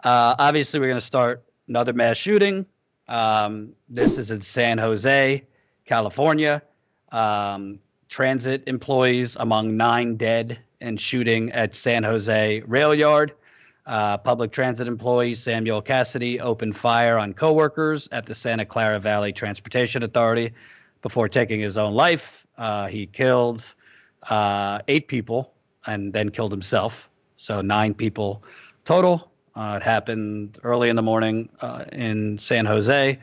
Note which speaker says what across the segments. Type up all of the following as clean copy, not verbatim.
Speaker 1: Obviously, we're going to start another mass shooting. This is in San Jose, California. Transit employees among 9 dead in shooting at San Jose rail yard. Public transit employee Samuel Cassidy opened fire on coworkers at the Santa Clara Valley Transportation Authority before taking his own life. He killed 8 people and then killed himself. So 9 people total. It happened early in the morning in San Jose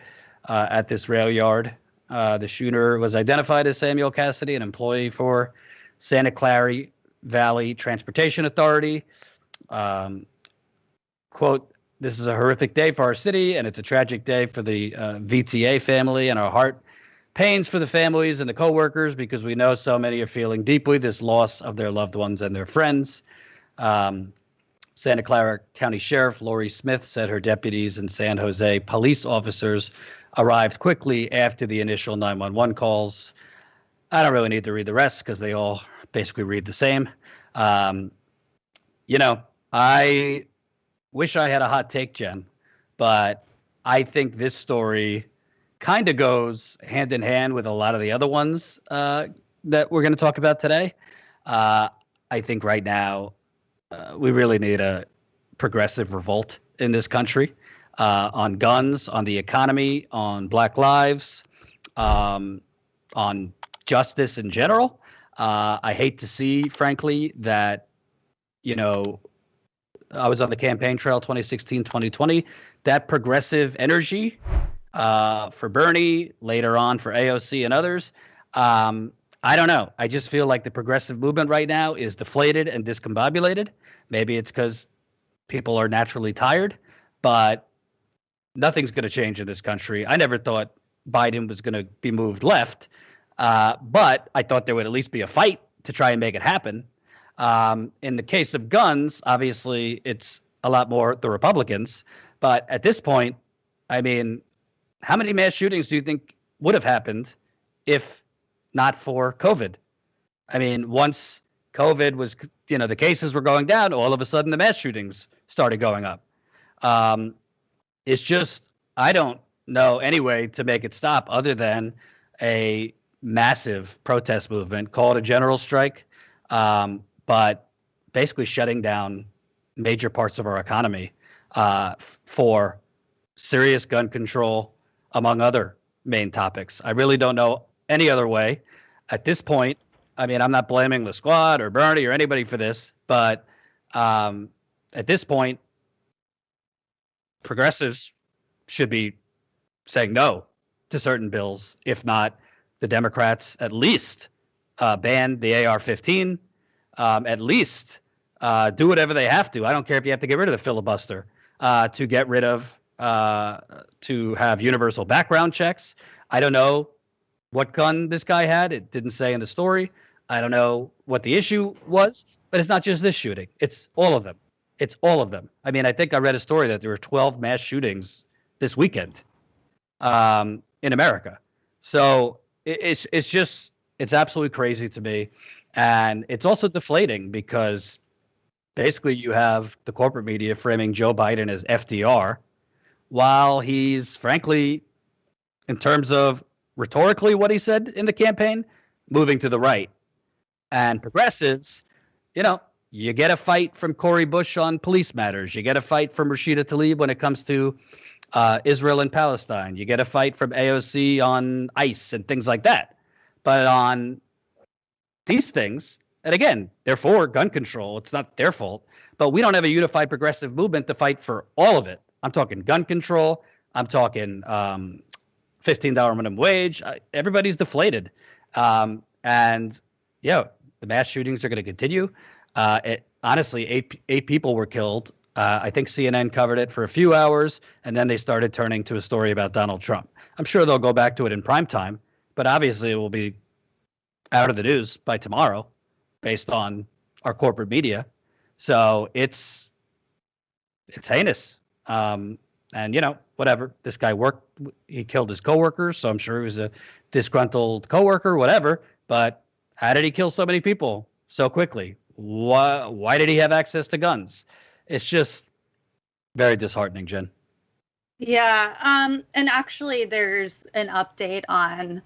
Speaker 1: at this rail yard. The shooter was identified as Samuel Cassidy, an employee for Santa Clara Valley Transportation Authority. Quote, "This is a horrific day for our city, and it's a tragic day for the VTA family, and our heart pains for the families and the coworkers because we know so many are feeling deeply this loss of their loved ones and their friends." Santa Clara County Sheriff Lori Smith said her deputies and San Jose police officers arrived quickly after the initial 911 calls. I don't really need to read the rest because they all basically read the same. I wish I had a hot take, Jen, but I think this story kind of goes hand in hand with a lot of the other ones that we're going to talk about today. I think right now we really need a progressive revolt in this country on guns, on the economy, on Black lives, on justice in general. I hate to see, frankly, that, I was on the campaign trail 2016, 2020, that progressive energy for Bernie, later on for AOC and others. I don't know. I just feel like the progressive movement right now is deflated and discombobulated. Maybe it's because people are naturally tired, but nothing's going to change in this country. I never thought Biden was going to be moved left, but I thought there would at least be a fight to try and make it happen. In the case of guns, obviously, it's a lot more the Republicans. But at this point, I mean, how many mass shootings do you think would have happened if not for COVID? I mean, once COVID was, the cases were going down, all of a sudden the mass shootings started going up. It's just, I don't know any way to make it stop other than a massive protest movement, call it a general strike, but basically shutting down major parts of our economy for serious gun control, among other main topics. I really don't know any other way. At this point, I mean, I'm not blaming the squad or Bernie or anybody for this, but at this point, progressives should be saying no to certain bills, if not the Democrats at least ban the AR-15, at least do whatever they have to. I don't care if you have to get rid of the filibuster to get rid of, to have universal background checks. I don't know what gun this guy had. It didn't say in the story. I don't know what the issue was, but it's not just this shooting. It's all of them. It's all of them. I mean, I think I read a story that there were 12 mass shootings this weekend in America. So it's absolutely crazy to me. And it's also deflating because basically you have the corporate media framing Joe Biden as FDR, while he's, frankly, in terms of rhetorically what he said in the campaign, moving to the right. And progressives, you get a fight from Cori Bush on police matters. You get a fight from Rashida Tlaib when it comes to Israel and Palestine. You get a fight from AOC on ICE and things like that. But on these things, and again, they're for gun control. It's not their fault. But we don't have a unified progressive movement to fight for all of it. I'm talking gun control. I'm talking $15 minimum wage. Everybody's deflated. And the mass shootings are going to continue. Honestly, eight people were killed. I think CNN covered it for a few hours, and then they started turning to a story about Donald Trump. I'm sure they'll go back to it in prime time, but obviously it will be out of the news by tomorrow based on our corporate media. So it's heinous. And, whatever. This guy he killed his coworkers, so I'm sure he was a disgruntled coworker, whatever. But how did he kill so many people so quickly? Why did he have access to guns? It's just, Very disheartening, Jen.
Speaker 2: Yeah, and actually there's an update on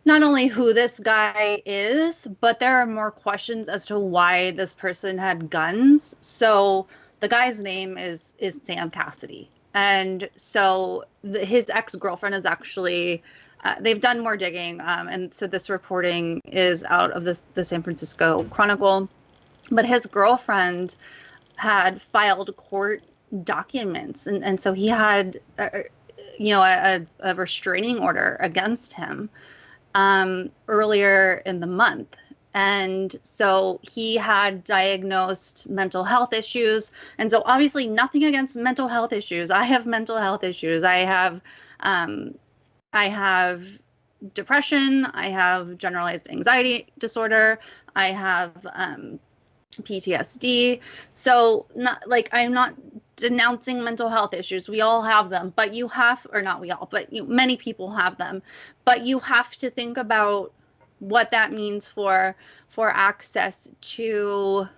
Speaker 2: not only who this guy is, but there are more questions as to why this person had guns. So the guy's name is Sam Cassidy. And so his ex-girlfriend is actually they've done more digging, and so this reporting is out of the San Francisco Chronicle. But his girlfriend had filed court documents, and so he had, a restraining order against him earlier in the month. And so he had diagnosed mental health issues. And so obviously nothing against mental health issues. I have mental health issues. Um, I have depression. I have generalized anxiety disorder. I have PTSD. So not like I'm not denouncing mental health issues. We all have them, but you have, or not we all, but many people have them. But you have to think about what that means for access to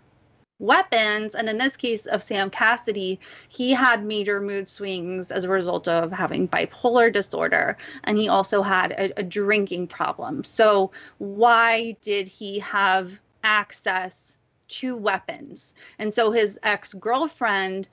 Speaker 2: weapons. And in this case of Sam Cassidy, he had major mood swings as a result of having bipolar disorder, and he also had a drinking problem. So why did he have access to weapons? And so his ex-girlfriend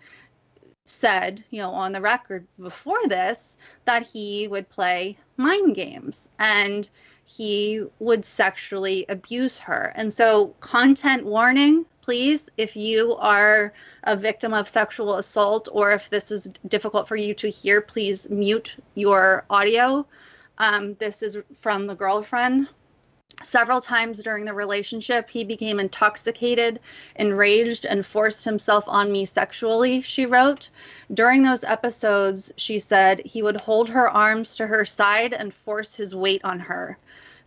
Speaker 2: said, on the record before this, that he would play mind games and he would sexually abuse her. And so, content warning, please, if you are a victim of sexual assault or if this is difficult for you to hear, please mute your audio. This is from the girlfriend. Several times during the relationship, he became intoxicated, enraged, and forced himself on me sexually, she wrote. During those episodes, she said, he would hold her arms to her side and force his weight on her.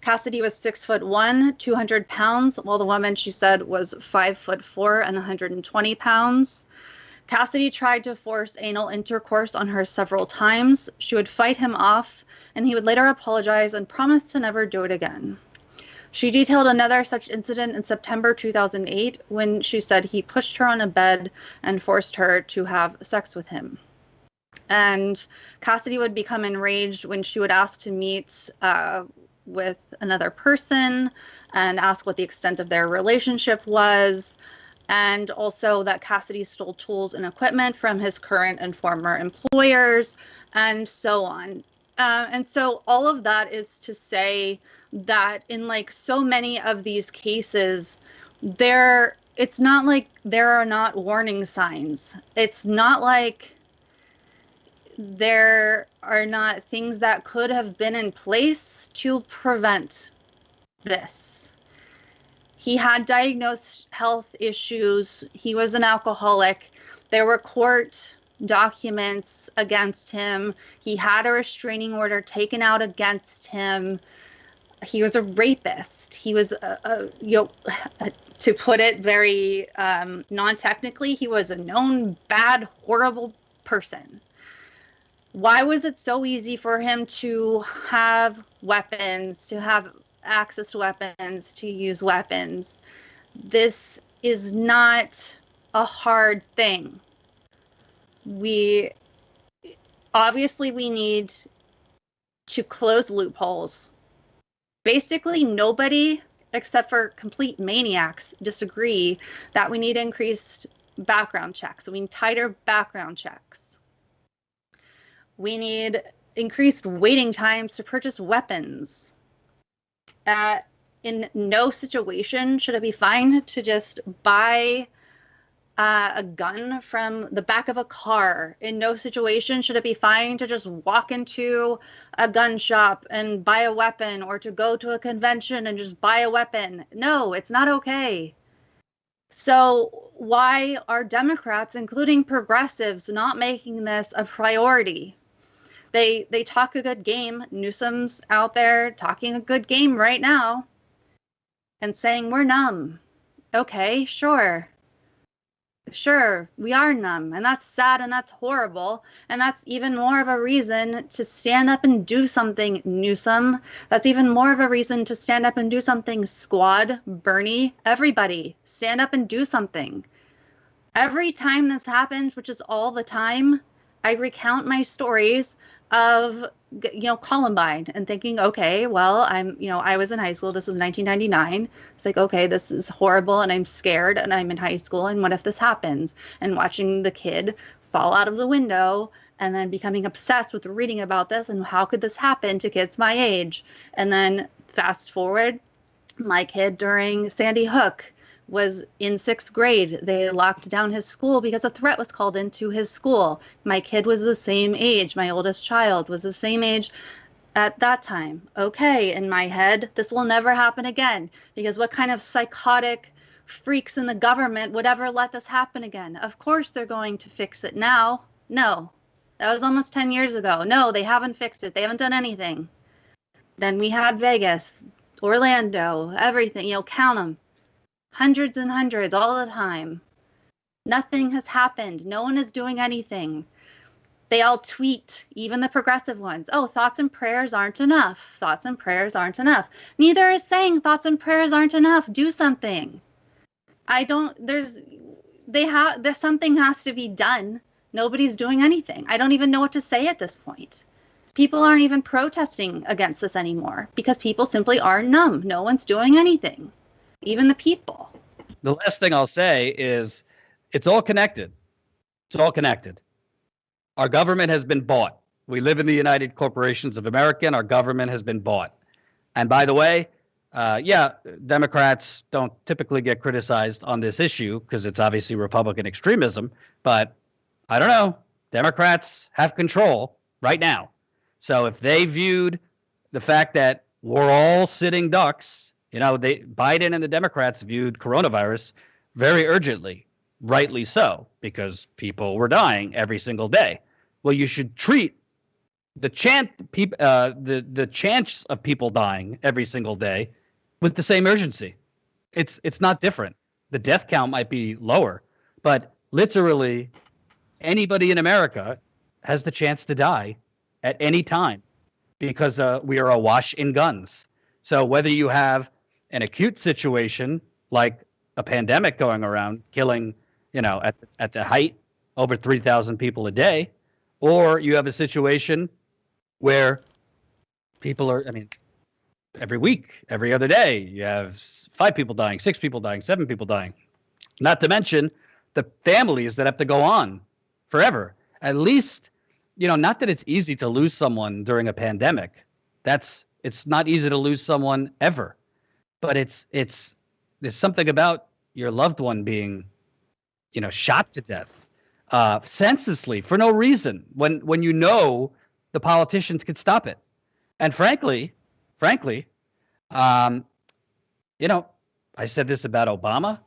Speaker 2: Cassidy was 6'1", 200 pounds, while the woman, she said, was 5'4" and 120 pounds. Cassidy tried to force anal intercourse on her several times. She would fight him off, and he would later apologize and promise to never do it again. She detailed another such incident in September 2008 when she said he pushed her on a bed and forced her to have sex with him. And Cassidy would become enraged when she would ask to meet with another person and ask what the extent of their relationship was. And also that Cassidy stole tools and equipment from his current and former employers, and so on. And so all of that is to say that in like so many of these cases, it's not like there are not warning signs. It's not like there are not things that could have been in place to prevent this. He had diagnosed health issues. He was an alcoholic. There were court documents against him. He had a restraining order taken out against him. He was a rapist. He was, to put it very non-technically, he was a known bad, horrible person. Why was it so easy for him to have weapons, to have access to weapons, to use weapons? This is not a hard thing. We need to close loopholes. Basically, nobody except for complete maniacs disagree that we need increased background checks. We need tighter background checks. We need increased waiting times to purchase weapons. In no situation should it be fine to just buy a gun from the back of a car. In no situation should it be fine to just walk into a gun shop and buy a weapon, or to go to a convention and just buy a weapon. No, it's not okay. So why are Democrats, including progressives, not making this a priority? They talk a good game. Newsom's out there talking a good game right now and saying we're numb. Okay, sure. Sure, we are numb, and that's sad and that's horrible, and that's even more of a reason to stand up and do something, Newsom. That's even more of a reason to stand up and do something, Squad, Bernie, everybody. Stand up and do something. Every time this happens, which is all the time, I recount my stories of, Columbine and thinking, okay, well, I was in high school. This was 1999. It's like, okay, this is horrible and I'm scared and I'm in high school. And what if this happens? And watching the kid fall out of the window and then becoming obsessed with reading about this and how could this happen to kids my age? And then fast forward, my kid during Sandy Hook was in 6th grade. They locked down his school because a threat was called into his school. My kid was the same age. My oldest child was the same age at that time. Okay, in my head, this will never happen again, because what kind of psychotic freaks in the government would ever let this happen again? Of course they're going to fix it now. No, that was almost 10 years ago. No, they haven't fixed it. They haven't done anything. Then we had Vegas, Orlando, everything, count them. Hundreds and hundreds all the time. Nothing has happened. No one is doing anything. They all tweet, even the progressive ones. Oh, thoughts and prayers aren't enough. Thoughts and prayers aren't enough. Neither is saying thoughts and prayers aren't enough. Do something. There's something has to be done. Nobody's doing anything. I don't even know what to say at this point. People aren't even protesting against this anymore because people simply are numb. No one's doing anything. Even the people.
Speaker 1: The last thing I'll say is it's all connected. It's all connected. Our government has been bought. We live in the United Corporations of America, and our government has been bought. And by the way, Democrats don't typically get criticized on this issue because it's obviously Republican extremism. But I don't know. Democrats have control right now. So if they viewed the fact that we're all sitting ducks, Biden and the Democrats viewed coronavirus very urgently, rightly so, because people were dying every single day. Well, you should treat the chance of people dying every single day with the same urgency. It's not different. The death count might be lower, but literally anybody in America has the chance to die at any time because we are awash in guns. So whether you have an acute situation like a pandemic going around, killing, at the height, over 3,000 people a day, or you have a situation where people are, every week, every other day, you have 5 people dying, 6 people dying, 7 people dying, not to mention the families that have to go on forever. At least, not that it's easy to lose someone during a pandemic. It's not easy to lose someone ever. But there's something about your loved one being, shot to death senselessly for no reason when the politicians could stop it. And frankly, I said this about Obama,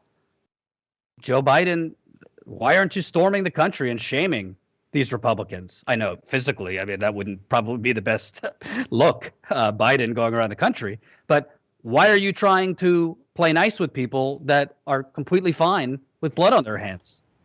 Speaker 1: Joe Biden. Why aren't you storming the country and shaming these Republicans? I know physically, that wouldn't probably be the best look, Biden going around the country, but why are you trying to play nice with people that are completely fine with blood on their hands?